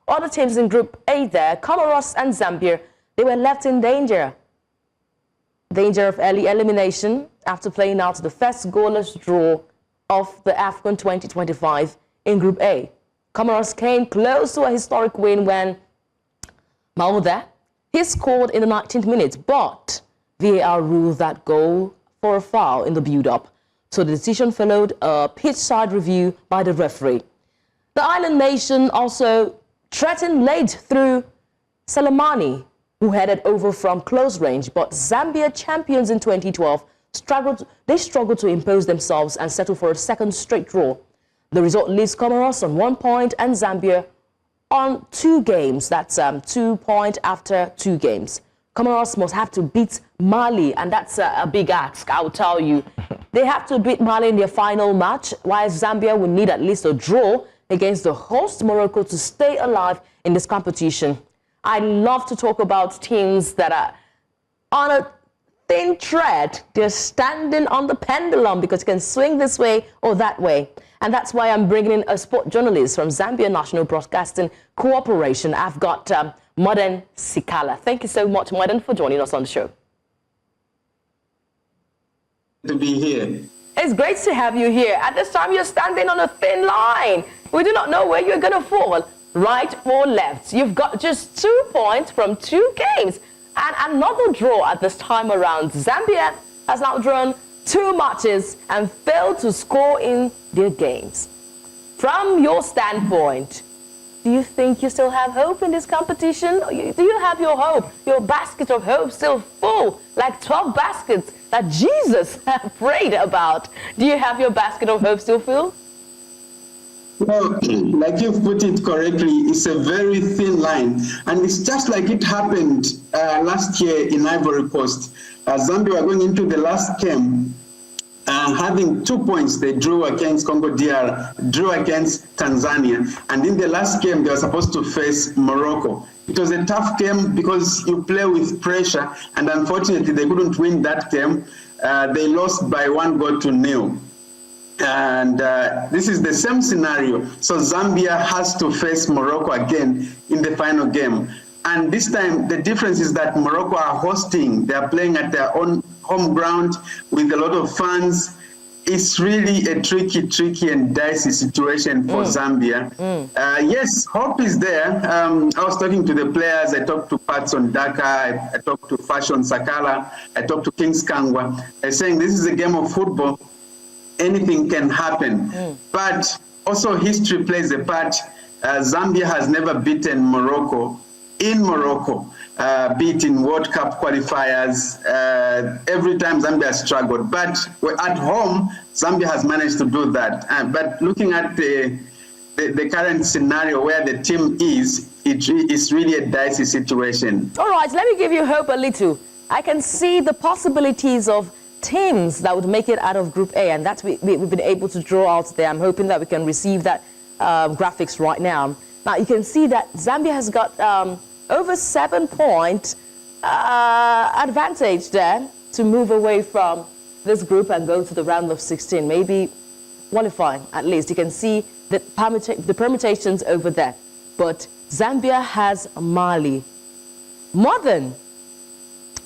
Other teams in Group A there, Comoros and Zambia, they were left in danger of early elimination after playing out the first goalless draw of the AFCON 2025 in Group A. Comoros came close to a historic win when Maolida, he scored in the 19th minute, but VAR ruled that goal for a foul in the build-up. So the decision followed a pitchside review by the referee. The island nation also threatened late through Selemani, who headed over from close range, but Zambia, champions in 2012, struggled to impose themselves and settle for a second straight draw. The result leaves Comoros on 1 point and Zambia on 2 games. That's 2 points after 2 games. Comoros must have to beat Mali, and that's a big ask, I'll tell you. They have to beat Mali in their final match, while Zambia will need at least a draw against the host Morocco to stay alive in this competition. I love to talk about teams that are on a thin thread. They're standing on the pendulum because it can swing this way or that way. And that's why I'm bringing in a sport journalist from Zambia National Broadcasting Corporation. I've got Modern Sinkala. Thank you so much, Modern, for joining us on the show. To be here. It's great to have you here. At this time, you're standing on a thin line. We do not know where you're going to fall, right or left. You've got just 2 points from 2 games and another draw at this time around. Zambia has now drawn 2 matches and failed to score in their games. From your standpoint, do you think you still have hope in this competition? Do you have your hope, your basket of hope still full, like 12 baskets that Jesus prayed about? Do you have your basket of hope still full? Well, like you've put it correctly, it's a very thin line. And it's just like it happened last year in Ivory Coast. Zambia were going into the last game having 2 points. They drew against Congo DR, drew against Tanzania. And in the last game, they were supposed to face Morocco. It was a tough game because you play with pressure. And unfortunately, they couldn't win that game. They lost by 1-0. And this is the same scenario. So Zambia has to face Morocco again in the final game. And this time, the difference is that Morocco are hosting. They are playing at their own home ground with a lot of fans. It's really a tricky and dicey situation for Zambia. Yes, hope is there. I was talking to the players. I talked to Patson Daka. I talked to Fashion Sakala. I talked to Kings Kangwa. They're saying this is a game of football. Anything can happen. But also history plays a part. Zambia has never beaten Morocco in Morocco, beating World Cup qualifiers. Every time Zambia struggled. But at home, Zambia has managed to do that. But looking at the current scenario where the team is, it's really a dicey situation. All right, let me give you hope a little. I can see the possibilities of teams that would make it out of Group A, and that's we've been able to draw out there. I'm hoping that we can receive that graphics right now. Now you can see that Zambia has got over 7 point advantage there to move away from this group and go to the round of 16, maybe qualifying at least. You can see the permutations over there. But Zambia has Mali. Modern,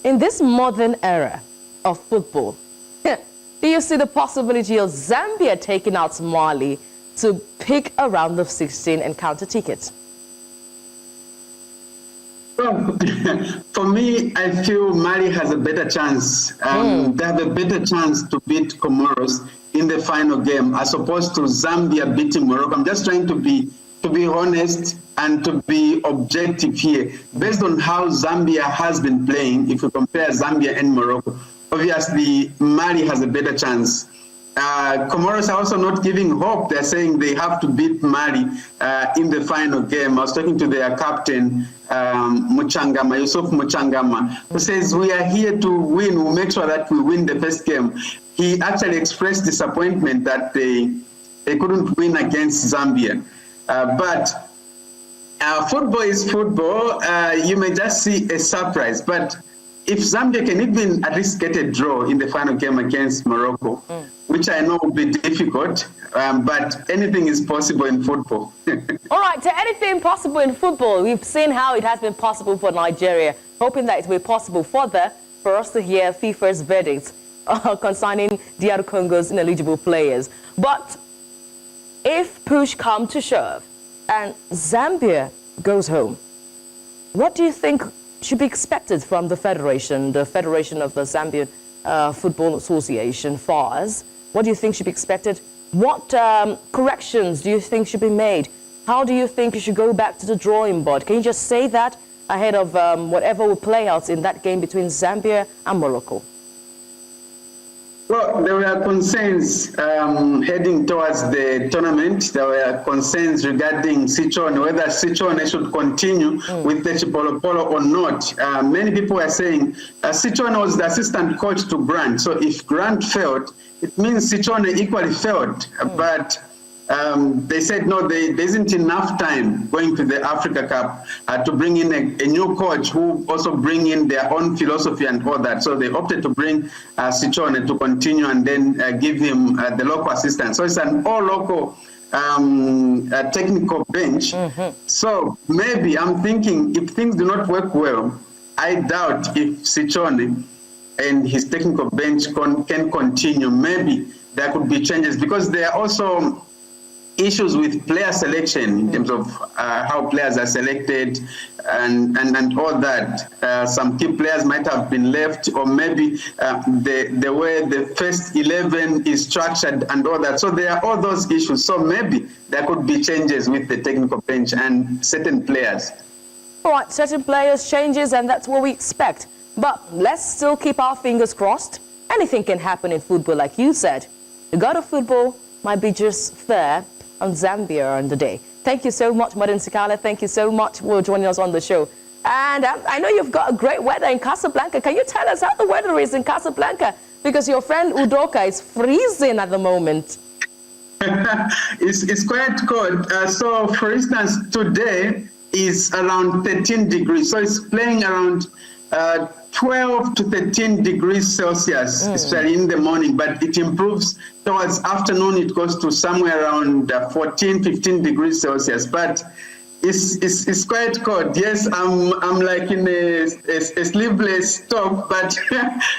in this modern era of football, do you see the possibility of Zambia taking out Mali to pick a round of 16 and counter tickets? Well, for me, I feel Mali has a better chance. They have a better chance to beat Comoros in the final game as opposed to Zambia beating Morocco. I'm just trying to be honest and to be objective here. Based on how Zambia has been playing, if you compare Zambia and Morocco, obviously Mali has a better chance. Comoros are also not giving hope. They're saying they have to beat Mali in the final game. I was talking to their captain, Yusuf Muchangama, who says, we are here to win. We'll make sure that we win the first game. He actually expressed disappointment that they couldn't win against Zambia. But football is football. You may just see a surprise. But if Zambia can even at least get a draw in the final game against Morocco, which I know will be difficult, but anything is possible in football. All right, so anything possible in football. We've seen how it has been possible for Nigeria, hoping that it will be possible further for us to hear FIFA's verdict concerning DR Congo's ineligible players. But if push comes to shove and Zambia goes home, what do you think should be expected from the Federation of the Zambian Football Association, FARS? What do you think should be expected? What corrections do you think should be made? How do you think you should go back to the drawing board? Can you just say that ahead of whatever will play out in that game between Zambia and Morocco? Well, there were concerns heading towards the tournament. There were concerns regarding Sichone, whether Sichone should continue with the Chipolopolo or not. Many people were saying Sichone was the assistant coach to Grant. So if Grant failed, it means Sichone equally failed. But they said, no, there isn't enough time going to the Africa Cup to bring in a new coach who also bring in their own philosophy and all that. So they opted to bring Sichone to continue and then give him the local assistant. So it's an all-local technical bench. So maybe I'm thinking if things do not work well, I doubt if Sichone and his technical bench can continue. Maybe there could be changes because there are also issues with player selection in terms of how players are selected and all that. Some key players might have been left, or maybe the way the first 11 is structured and all that. So there are all those issues. So maybe there could be changes with the technical bench and certain players. All right, certain players, changes, and that's what we expect. But let's still keep our fingers crossed. Anything can happen in football, like you said. The god of football might be just fair on Zambia on the day. Thank you so much, Modern Sinkala. Thank you so much for joining us on the show. And I know you've got a great weather in Casablanca. Can you tell us how the weather is in Casablanca? Because your friend Udoka is freezing at the moment. It's quite cold. So, for instance, today is around 13 degrees. So it's playing around 12 to 13 degrees Celsius, especially in the morning, but it improves towards afternoon. It goes to somewhere around 14, 15 degrees Celsius, but it's quite cold. Yes, I'm like in a sleeveless top, but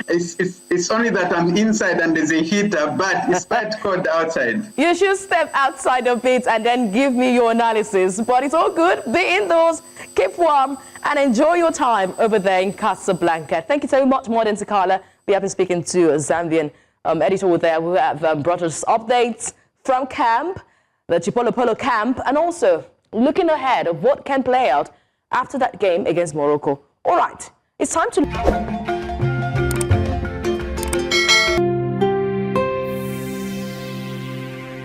it's only that I'm inside and there's a heater, but it's quite cold outside. You should step outside a bit and then give me your analysis, but it's all good. Be indoors, keep warm, and enjoy your time over there in Casablanca. Thank you so much, Modern Sinkala. We have been speaking to a Zambian editor there who have brought us updates from camp, the Chipolopolo camp, and also looking ahead of what can play out after that game against Morocco. All right, it's time to...